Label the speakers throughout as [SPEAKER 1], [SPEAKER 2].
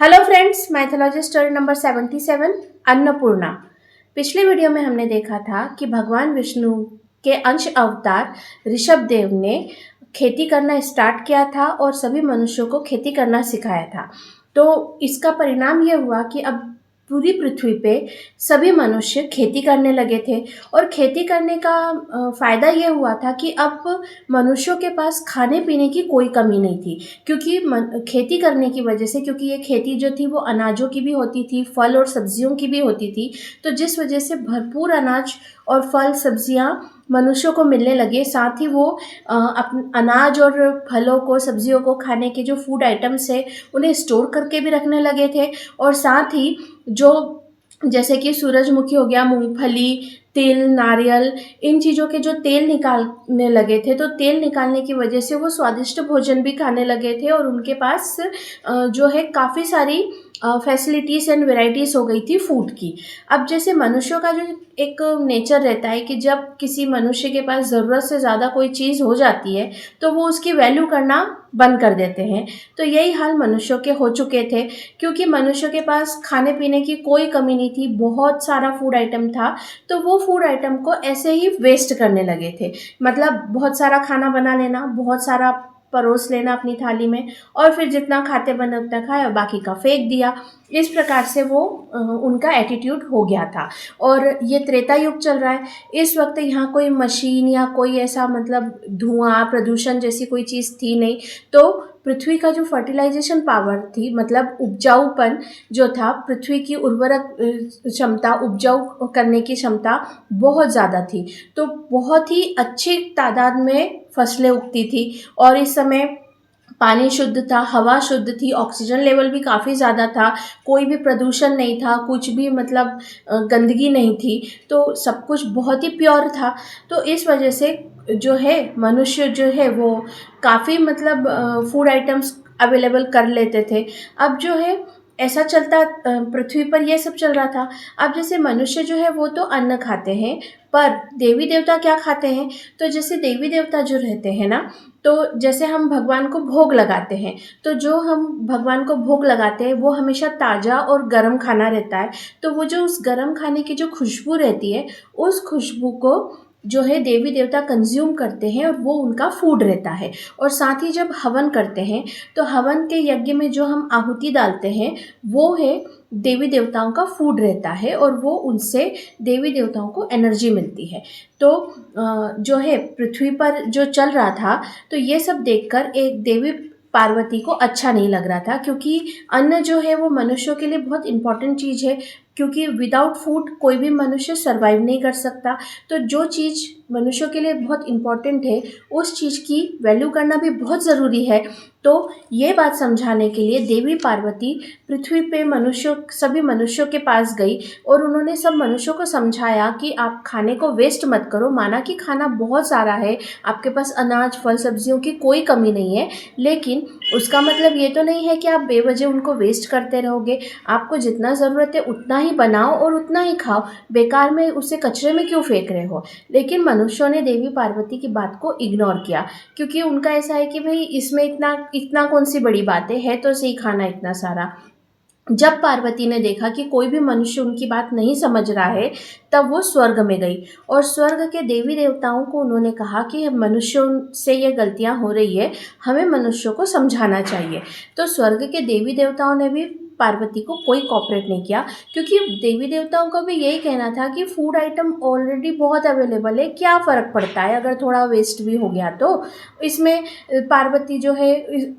[SPEAKER 1] Hello friends, mythology story number 77 Annapurna. पिछले video में हमने देखा था कि भगवान विष्णु के अंश अवतार ऋषभ देव ने खेती करना स्टार्ट किया था और सभी मनुष्यों को खेती करना सिखाया था। तो इसका परिणाम ये हुआ कि अब पूरी पृथ्वी पे सभी मनुष्य खेती करने लगे थे और खेती करने का फ़ायदा ये हुआ था कि अब मनुष्यों के पास खाने पीने की कोई कमी नहीं थी, क्योंकि खेती करने की वजह से, क्योंकि ये खेती जो थी वो अनाजों की भी होती थी, फल और सब्जियों की भी होती थी। तो जिस वजह से भरपूर अनाज और फल सब्जियां मनुष्यों को मिलने लगे, साथ ही वो अनाज और फलों को, सब्जियों को खाने के जो फूड आइटम्स है उन्हें स्टोर करके भी रखने लगे थे। और साथ ही जो जैसे कि सूरजमुखी हो गया, मूंगफली, तिल, नारियल, इन चीज़ों के जो तेल निकालने लगे थे, तो तेल निकालने की वजह से वो स्वादिष्ट भोजन भी खाने लगे थे और उनके पास जो है काफ़ी सारी फैसिलिटीज़ एंड वेराइटीज़ हो गई थी फूड की। अब जैसे मनुष्यों का जो एक नेचर रहता है कि जब किसी मनुष्य के पास ज़रूरत से ज़्यादा कोई चीज़ हो जाती है तो वो उसकी वैल्यू करना बंद कर देते हैं। तो यही हाल मनुष्यों के हो चुके थे, क्योंकि मनुष्यों के पास खाने पीने की कोई कमी नहीं थी, बहुत सारा फूड आइटम था। तो वो फूड आइटम को ऐसे ही वेस्ट करने लगे थे। मतलब बहुत सारा खाना बना लेना, बहुत सारा परोस लेना अपनी थाली में, और फिर जितना खाते बने उतना खाए और बाकी का फेंक दिया। इस प्रकार से वो उनका एटीट्यूड हो गया था। और ये त्रेता युग चल रहा है। इस वक्त यहाँ कोई मशीन या कोई ऐसा मतलब धुआं, प्रदूषण जैसी कोई चीज़ थी नहीं। तो पृथ्वी का जो फर्टिलाइजेशन पावर थी, मतलब उपजाऊपन जो था, पृथ्वी की उर्वरक क्षमता, उपजाऊ करने की क्षमता बहुत ज़्यादा थी। तो बहुत ही अच्छी तादाद में फसलें उगती थी और इस समय पानी शुद्ध था, हवा शुद्ध थी, ऑक्सीजन लेवल भी काफ़ी ज़्यादा था, कोई भी प्रदूषण नहीं था, कुछ भी मतलब गंदगी नहीं थी। तो सब कुछ बहुत ही प्योर था। तो इस वजह से जो है मनुष्य जो है वो काफ़ी मतलब फूड आइटम्स अवेलेबल कर लेते थे। अब जो है ऐसा चलता पृथ्वी पर ये सब चल रहा था। अब जैसे मनुष्य जो है वो तो अन्न खाते हैं, पर देवी देवता क्या खाते हैं? तो जैसे देवी देवता जो रहते हैं ना, तो जैसे हम भगवान को भोग लगाते हैं, तो जो हम भगवान को भोग लगाते हैं वो हमेशा ताज़ा और गर्म खाना रहता है। तो वो जो उस गर्म खाने की जो खुशबू रहती है, उस खुशबू को जो है देवी देवता कंज्यूम करते हैं और वो उनका फूड रहता है। और साथ ही जब हवन करते हैं तो हवन के यज्ञ में जो हम आहुति डालते हैं वो है देवी देवताओं का फूड रहता है और वो उनसे देवी देवताओं को एनर्जी मिलती है। तो जो है पृथ्वी पर जो चल रहा था, तो ये सब देखकर एक देवी पार्वती को अच्छा नहीं लग रहा था, क्योंकि अन्न जो है वो मनुष्यों के लिए बहुत इंपॉर्टेंट चीज़ है, क्योंकि विदाउट फूड कोई भी मनुष्य सरवाइव नहीं कर सकता। तो जो चीज़ मनुष्यों के लिए बहुत इंपॉर्टेंट है उस चीज़ की वैल्यू करना भी बहुत ज़रूरी है। तो ये बात समझाने के लिए देवी पार्वती पृथ्वी पे सभी मनुष्यों के पास गई और उन्होंने सब मनुष्यों को समझाया कि आप खाने को वेस्ट मत करो। माना कि खाना बहुत सारा है, आपके पास अनाज, फल, सब्जियों की कोई कमी नहीं है, लेकिन उसका मतलब ये तो नहीं है कि आप बेवजह उनको वेस्ट करते रहोगे। आपको जितना ज़रूरत है उतना ही बनाओ और उतना ही खाओ, बेकार में उसे कचरे में क्यों फेंक रहे हो। लेकिन मनुष्यों ने देवी पार्वती की बात को इग्नोर किया, क्योंकि उनका ऐसा है कि भाई इसमें इतना इतना कौन सी बड़ी बात है तो सही खाना इतना सारा। जब पार्वती ने देखा कि कोई भी मनुष्य उनकी बात नहीं समझ रहा है, तब वो स्वर्ग में गई और स्वर्ग के देवी देवताओं को उन्होंने कहा कि मनुष्यों से ये गलतियां हो रही है, हमें मनुष्यों को समझाना चाहिए। तो स्वर्ग के देवी देवताओं ने भी पार्वती को कोई कॉपरेट नहीं किया, क्योंकि देवी देवताओं का भी यही कहना था कि फूड आइटम ऑलरेडी बहुत अवेलेबल है, क्या फ़र्क पड़ता है अगर थोड़ा वेस्ट भी हो गया तो। इसमें पार्वती जो है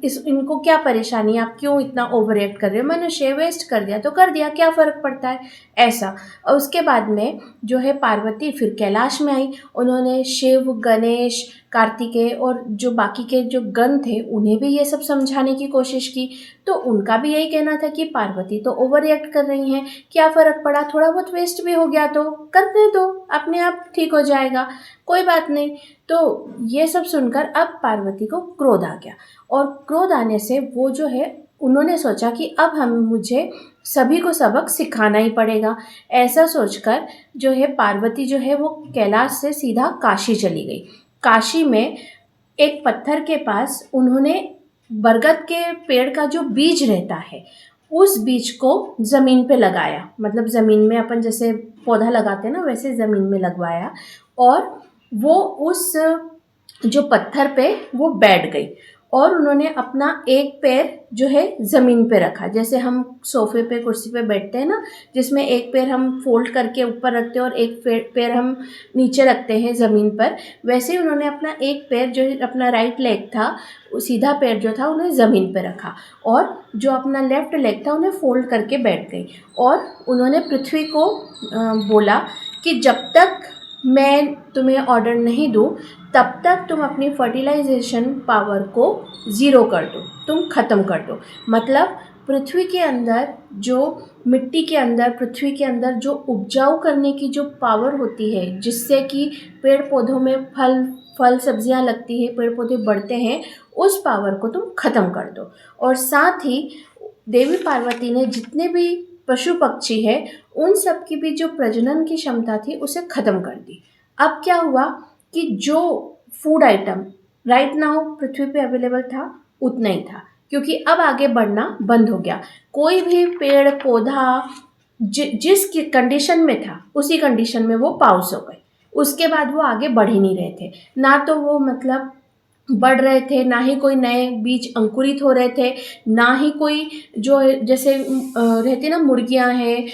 [SPEAKER 1] इनको क्या परेशानी है, आप क्यों इतना ओवर रिएक्ट कर रहे हो, मनुष्य वेस्ट कर दिया तो कर दिया, क्या फ़र्क पड़ता है, ऐसा। और उसके बाद में जो है पार्वती फिर कैलाश में आई। उन्होंने शिव, गणेश, कार्तिकेय और जो बाकी के जो गण थे उन्हें भी ये सब समझाने की कोशिश की। तो उनका भी यही कहना था कि पार्वती तो ओवर रिएक्ट कर रही हैं, क्या फ़र्क पड़ा, थोड़ा बहुत वेस्ट भी हो गया तो करने दो, अपने आप ठीक हो जाएगा, कोई बात नहीं। तो ये सब सुनकर अब पार्वती को क्रोध आ गया और क्रोध आने से वो जो है उन्होंने सोचा कि अब मुझे सभी को सबक सिखाना ही पड़ेगा। ऐसा सोचकर जो है पार्वती जो है वो कैलाश से सीधा काशी चली गई। काशी में एक पत्थर के पास उन्होंने बरगद के पेड़ का जो बीज रहता है उस बीज को ज़मीन पे लगाया, मतलब ज़मीन में अपन जैसे पौधा लगाते हैं ना वैसे ज़मीन में लगवाया, और वो उस जो पत्थर पे वो बैठ गई, और उन्होंने अपना एक पैर जो है ज़मीन पे रखा, जैसे हम सोफ़े पे कुर्सी पे बैठते हैं ना, जिसमें एक पैर हम फोल्ड करके ऊपर रखते हैं और एक पैर हम नीचे रखते हैं ज़मीन पर, वैसे ही उन्होंने अपना एक पैर जो अपना राइट लेग था, सीधा पैर जो था उन्हें ज़मीन पे रखा, और जो अपना लेफ़्ट लेग था उन्हें फोल्ड करके बैठ गई, और उन्होंने पृथ्वी को बोला कि जब तक मैं तुम्हें ऑर्डर नहीं दूँ तब तक तुम अपनी फर्टिलाइजेशन पावर को ज़ीरो कर दो, तुम ख़त्म कर दो। मतलब पृथ्वी के अंदर जो मिट्टी के अंदर, पृथ्वी के अंदर जो उपजाऊ करने की जो पावर होती है, जिससे कि पेड़ पौधों में फल सब्जियां लगती है, पेड़ पौधे बढ़ते हैं, उस पावर को तुम ख़त्म कर दो। और साथ ही देवी पार्वती ने जितने भी पशु पक्षी है उन सब की भी जो प्रजनन की क्षमता थी उसे ख़त्म कर दी। अब क्या हुआ कि जो फूड आइटम राइट नाउ पृथ्वी पे अवेलेबल था उतना ही था, क्योंकि अब आगे बढ़ना बंद हो गया। कोई भी पेड़ पौधा जिस कंडीशन में था उसी कंडीशन में वो पाउस हो गए, उसके बाद वो आगे बढ़ ही नहीं रहे थे, ना तो वो मतलब बढ़ रहे थे, ना ही कोई नए बीज अंकुरित हो रहे थे, ना ही कोई जो जैसे रहती ना मुर्गियां हैं,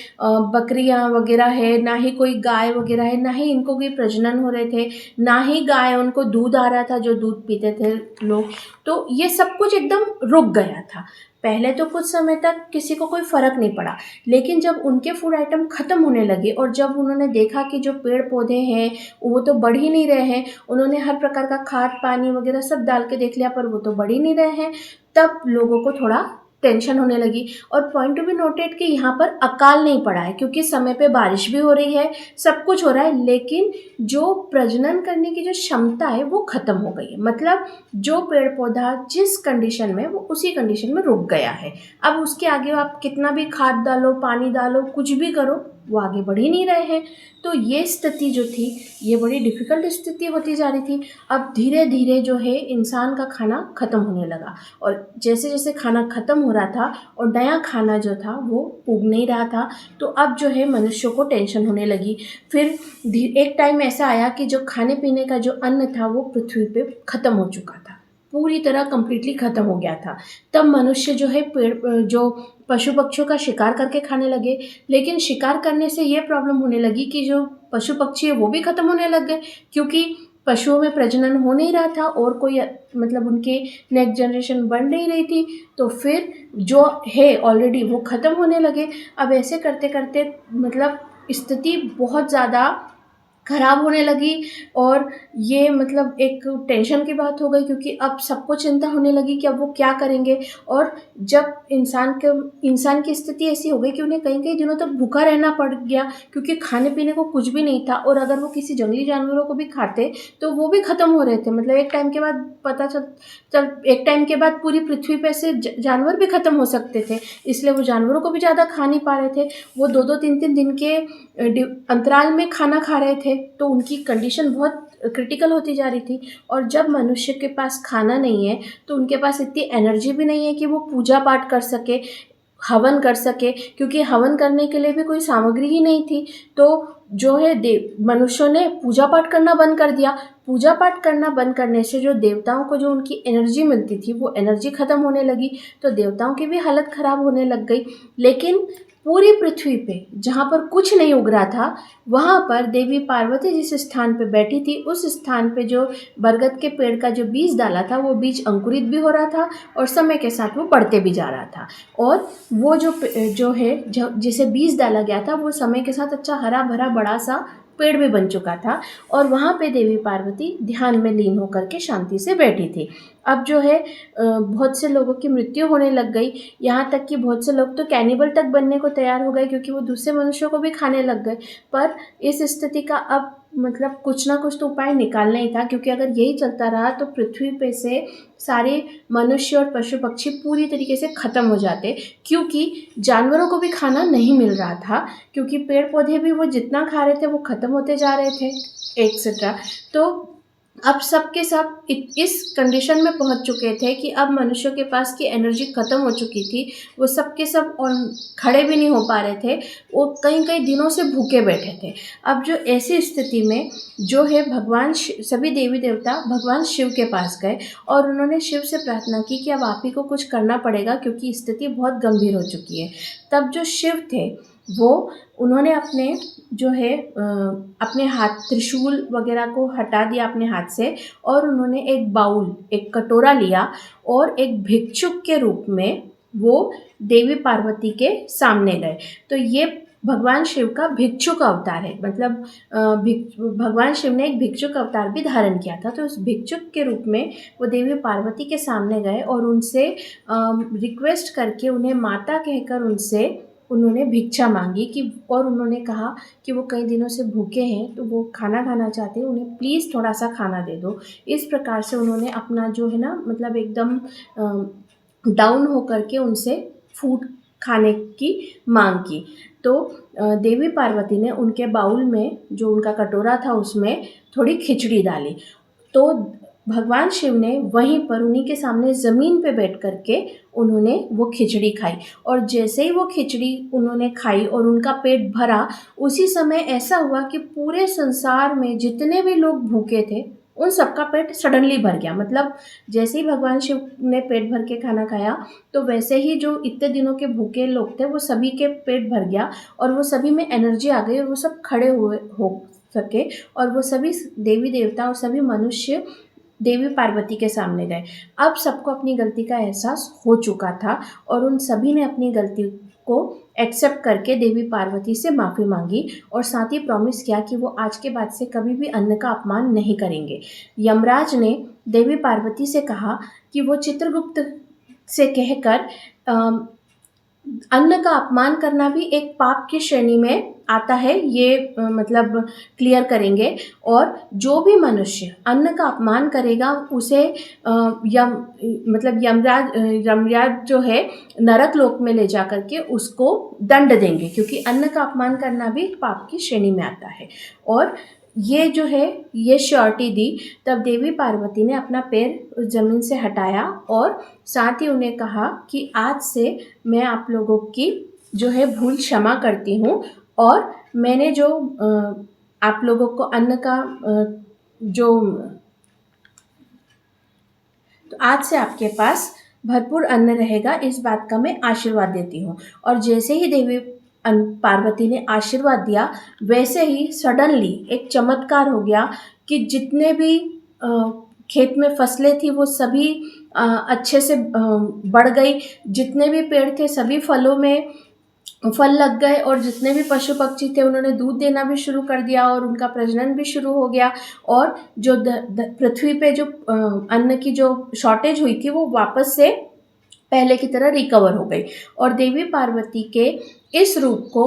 [SPEAKER 1] बकरियां वगैरह है, ना ही कोई गाय वगैरह है, ना ही इनको कोई प्रजनन हो रहे थे, ना ही गाय उनको दूध आ रहा था जो दूध पीते थे लोग। तो ये सब कुछ एकदम रुक गया था। पहले तो कुछ समय तक किसी को कोई फ़र्क नहीं पड़ा, लेकिन जब उनके फूड आइटम ख़त्म होने लगे और जब उन्होंने देखा कि जो पेड़ पौधे हैं वो तो बढ़ ही नहीं रहे हैं, उन्होंने हर प्रकार का खाद पानी वगैरह सब डाल के देख लिया पर वो तो बढ़ ही नहीं रहे हैं, तब लोगों को थोड़ा टेंशन होने लगी। और पॉइंट टू बी नोटेड कि यहाँ पर अकाल नहीं पड़ा है, क्योंकि समय पे बारिश भी हो रही है, सब कुछ हो रहा है, लेकिन जो प्रजनन करने की जो क्षमता है वो ख़त्म हो गई है। मतलब जो पेड़ पौधा जिस कंडीशन में वो उसी कंडीशन में रुक गया है। अब उसके आगे आप कितना भी खाद डालो, पानी डालो, कुछ भी करो, वो आगे बढ़ ही नहीं रहे हैं। तो ये स्थिति जो थी ये बड़ी डिफ़िकल्ट स्थिति होती जा रही थी। अब धीरे धीरे जो है इंसान का खाना ख़त्म होने लगा, और जैसे जैसे खाना ख़त्म हो रहा था और नया खाना जो था वो उग नहीं रहा था, तो अब जो है मनुष्यों को टेंशन होने लगी। फिर एक टाइम ऐसा आया कि जो खाने पीने का जो अन्न था वो पृथ्वी पे ख़त्म हो चुका था, पूरी तरह कंप्लीटली ख़त्म हो गया था। तब मनुष्य जो है जो पशु पक्षियों का शिकार करके खाने लगे, लेकिन शिकार करने से ये प्रॉब्लम होने लगी कि जो पशु पक्षी है वो भी ख़त्म होने लग गए, क्योंकि पशुओं में प्रजनन हो नहीं रहा था और कोई मतलब उनके नेक्स्ट जनरेशन बढ़ नहीं रही थी, तो फिर जो है ऑलरेडी वो ख़त्म होने लगे। अब ऐसे करते करते मतलब स्थिति बहुत ज़्यादा ख़राब होने लगी, और ये मतलब एक टेंशन की बात हो गई, क्योंकि अब सबको चिंता होने लगी कि अब वो क्या करेंगे। और जब इंसान की स्थिति ऐसी हो गई कि उन्हें कई कई दिनों तक भूखा रहना पड़ गया, क्योंकि खाने पीने को कुछ भी नहीं था, और अगर वो किसी जंगली जानवरों को भी खाते तो वो भी ख़त्म हो रहे थे। मतलब एक टाइम के बाद एक टाइम के बाद पूरी पृथ्वी पे से जानवर भी ख़त्म हो सकते थे, इसलिए वो जानवरों को भी ज़्यादा खा नहीं पा रहे थे। वो 2-2 3-3 दिन के अंतराल में खाना खा रहे थे, तो उनकी कंडीशन बहुत क्रिटिकल होती जा रही थी। और जब मनुष्य के पास खाना नहीं है तो उनके पास इतनी एनर्जी भी नहीं है कि वो पूजा पाठ कर सके, हवन कर सके, क्योंकि हवन करने के लिए भी कोई सामग्री ही नहीं थी। तो जो है मनुष्यों ने पूजा पाठ करना बंद कर दिया। पूजा पाठ करना बंद करने से जो देवताओं को जो उनकी एनर्जी मिलती थी वो एनर्जी ख़त्म होने लगी, तो देवताओं की भी हालत ख़राब होने लग गई। लेकिन पूरी पृथ्वी पे जहाँ पर कुछ नहीं उग रहा था, वहाँ पर देवी पार्वती जिस स्थान पे बैठी थी उस स्थान पे जो बरगद के पेड़ का जो बीज डाला था वो बीज अंकुरित भी हो रहा था, और समय के साथ वो बढ़ते भी जा रहा था। और वो जिसे बीज डाला गया था वो समय के साथ अच्छा हरा भरा बड़ा सा पेड़ भी बन चुका था, और वहाँ पे देवी पार्वती ध्यान में लीन होकर के शांति से बैठी थी। अब जो है बहुत से लोगों की मृत्यु होने लग गई, यहाँ तक कि बहुत से लोग तो कैनिबल तक बनने को तैयार हो गए, क्योंकि वो दूसरे मनुष्यों को भी खाने लग गए। पर इस स्थिति का अब मतलब कुछ ना कुछ तो उपाय निकालना ही था, क्योंकि अगर यही चलता रहा तो पृथ्वी पे से सारे मनुष्य और पशु पक्षी पूरी तरीके से ख़त्म हो जाते, क्योंकि जानवरों को भी खाना नहीं मिल रहा था, क्योंकि पेड़ पौधे भी वो जितना खा रहे थे वो ख़त्म होते जा रहे थे एक्सेट्रा। तो अब सब के सब इस कंडीशन में पहुंच चुके थे कि अब मनुष्यों के पास की एनर्जी ख़त्म हो चुकी थी। वो सब के सब और खड़े भी नहीं हो पा रहे थे, वो कई कई दिनों से भूखे बैठे थे। अब जो ऐसी स्थिति में जो है भगवान सभी देवी देवता भगवान शिव के पास गए और उन्होंने शिव से प्रार्थना की कि अब आप ही को कुछ करना पड़ेगा, क्योंकि स्थिति बहुत गंभीर हो चुकी है। तब जो शिव थे वो उन्होंने अपने जो है अपने हाथ त्रिशूल वगैरह को हटा दिया अपने हाथ से, और उन्होंने एक बाउल, एक कटोरा लिया और एक भिक्षुक के रूप में वो देवी पार्वती के सामने गए। तो ये भगवान शिव का भिक्षुक अवतार है, मतलब भगवान शिव ने एक भिक्षुक अवतार भी धारण किया था। तो उस भिक्षुक के रूप में वो देवी पार्वती के सामने गए और उनसे रिक्वेस्ट करके, उन्हें माता कहकर उनसे उन्होंने भिक्षा मांगी कि, और उन्होंने कहा कि वो कई दिनों से भूखे हैं, तो वो खाना खाना चाहते हैं, उन्हें प्लीज़ थोड़ा सा खाना दे दो। इस प्रकार से उन्होंने अपना जो है ना, मतलब एकदम डाउन होकर के उनसे फूड खाने की मांग की। तो देवी पार्वती ने उनके बाउल में, जो उनका कटोरा था, उसमें थोड़ी खिचड़ी डाली। तो भगवान शिव ने वहीं पर उन्हीं के सामने ज़मीन पे बैठ कर के उन्होंने वो खिचड़ी खाई, और जैसे ही वो खिचड़ी उन्होंने खाई और उनका पेट भरा, उसी समय ऐसा हुआ कि पूरे संसार में जितने भी लोग भूखे थे उन सबका पेट सडनली भर गया। मतलब जैसे ही भगवान शिव ने पेट भर के खाना खाया, तो वैसे ही जो इतने दिनों के भूखे लोग थे वो सभी के पेट भर गया और वो सभी में एनर्जी आ गई और वो सब खड़े हुए हो सके, और वो सभी देवी देवता और सभी मनुष्य देवी पार्वती के सामने गए। अब सबको अपनी गलती का एहसास हो चुका था और उन सभी ने अपनी गलती को एक्सेप्ट करके देवी पार्वती से माफ़ी मांगी और साथ ही प्रॉमिस किया कि वो आज के बाद से कभी भी अन्न का अपमान नहीं करेंगे। यमराज ने देवी पार्वती से कहा कि वो चित्रगुप्त से कहकर अन्न का अपमान करना भी एक पाप की श्रेणी में आता है, ये मतलब क्लियर करेंगे, और जो भी मनुष्य अन्न का अपमान करेगा उसे यमराज जो है नरक लोक में ले जा करके उसको दंड देंगे, क्योंकि अन्न का अपमान करना भी पाप की श्रेणी में आता है। और ये जो है ये श्योरिटी दी। तब देवी पार्वती ने अपना पैर उस ज़मीन से हटाया और साथ ही उन्हें कहा कि आज से मैं आप लोगों की जो है भूल क्षमा करती हूँ, और मैंने जो आप लोगों को अन्न का जो तो आज से आपके पास भरपूर अन्न रहेगा, इस बात का मैं आशीर्वाद देती हूँ। और जैसे ही देवी पार्वती ने आशीर्वाद दिया, वैसे ही सडनली एक चमत्कार हो गया कि जितने भी खेत में फसलें थी वो सभी अच्छे से बढ़ गई। जितने भी पेड़ थे सभी फलों में फल लग गए, और जितने भी पशु पक्षी थे उन्होंने दूध देना भी शुरू कर दिया और उनका प्रजनन भी शुरू हो गया। और जो पृथ्वी पे जो अन्न की जो शॉर्टेज हुई थी वो वापस से पहले की तरह रिकवर हो गई। और देवी पार्वती के इस रूप को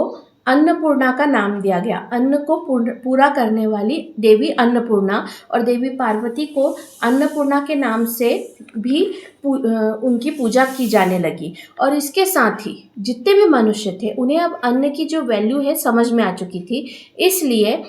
[SPEAKER 1] अन्नपूर्णा का नाम दिया गया। अन्न को पूरा करने वाली देवी अन्नपूर्णा, और देवी पार्वती को अन्नपूर्णा के नाम से भी उनकी पूजा की जाने लगी। और इसके साथ ही जितने भी मनुष्य थे उन्हें अब अन्न की जो वैल्यू है समझ में आ चुकी थी। इसलिए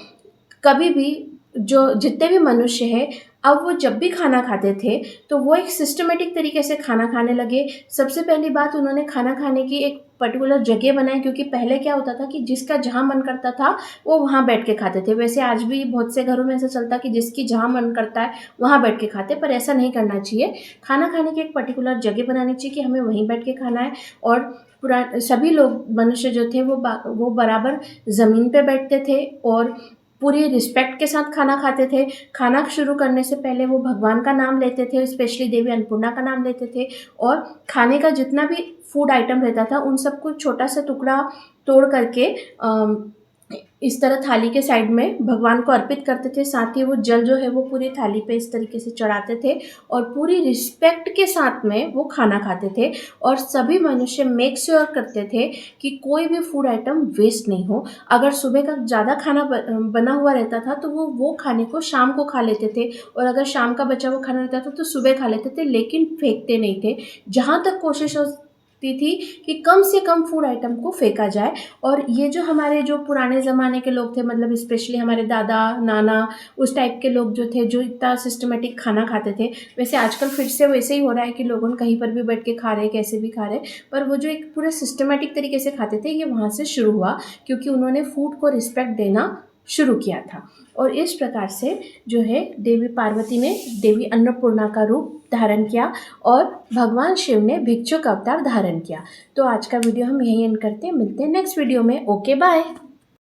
[SPEAKER 1] कभी भी जो जितने भी मनुष्य हैं, अब वो जब भी खाना खाते थे तो वो एक सिस्टमेटिक तरीके से खाना खाने लगे। सबसे पहली बात, उन्होंने खाना खाने की एक पर्टिकुलर जगह बनाई, क्योंकि पहले क्या होता था कि जिसका जहाँ मन करता था वो वहाँ बैठ के खाते थे। वैसे आज भी बहुत से घरों में ऐसा चलता है कि जिसकी जहाँ मन करता है वहाँ बैठ के खाते, पर ऐसा नहीं करना चाहिए। खाना खाने की एक पर्टिकुलर जगह बनानी चाहिए कि हमें वहीं बैठ के खाना है। और सभी लोग मनुष्य जो थे वो बराबर ज़मीन पे बैठते थे और पूरी रिस्पेक्ट के साथ खाना खाते थे। खाना शुरू करने से पहले वो भगवान का नाम लेते थे, स्पेशली देवी अन्नपूर्णा का नाम लेते थे, और खाने का जितना भी फूड आइटम रहता था उन सबको छोटा सा टुकड़ा तोड़ करके इस तरह थाली के साइड में भगवान को अर्पित करते थे। साथ ही वो जल जो है वो पूरी थाली पे इस तरीके से चढ़ाते थे और पूरी रिस्पेक्ट के साथ में वो खाना खाते थे। और सभी मनुष्य मेक श्योर करते थे कि कोई भी फूड आइटम वेस्ट नहीं हो। अगर सुबह का ज़्यादा खाना बना हुआ रहता था तो वो खाने को शाम को खा लेते थे, और अगर शाम का बचा हुआ खाना रहता था तो सुबह खा लेते थे, लेकिन फेंकते नहीं थे। जहाँ तक कोशिश हो थी कि कम से कम फूड आइटम को फेंका जाए। और ये जो हमारे जो पुराने ज़माने के लोग थे, मतलब स्पेशली हमारे दादा नाना उस टाइप के लोग जो थे, जो इतना सिस्टमेटिक खाना खाते थे, वैसे आजकल फिर से वैसे ही हो रहा है कि लोगों कहीं पर भी बैठ के खा रहे, कैसे भी खा रहे, पर वो जो एक पूरे सिस्टमेटिक तरीके से खाते थे, ये वहाँ से शुरू हुआ क्योंकि उन्होंने फूड को रिस्पेक्ट देना शुरू किया था। और इस प्रकार से जो है देवी पार्वती ने देवी अन्नपूर्णा का रूप धारण किया और भगवान शिव ने भिक्षुक अवतार धारण किया। तो आज का वीडियो हम यहीं एंड करते हैं, मिलते हैं नेक्स्ट वीडियो में। Okay bye.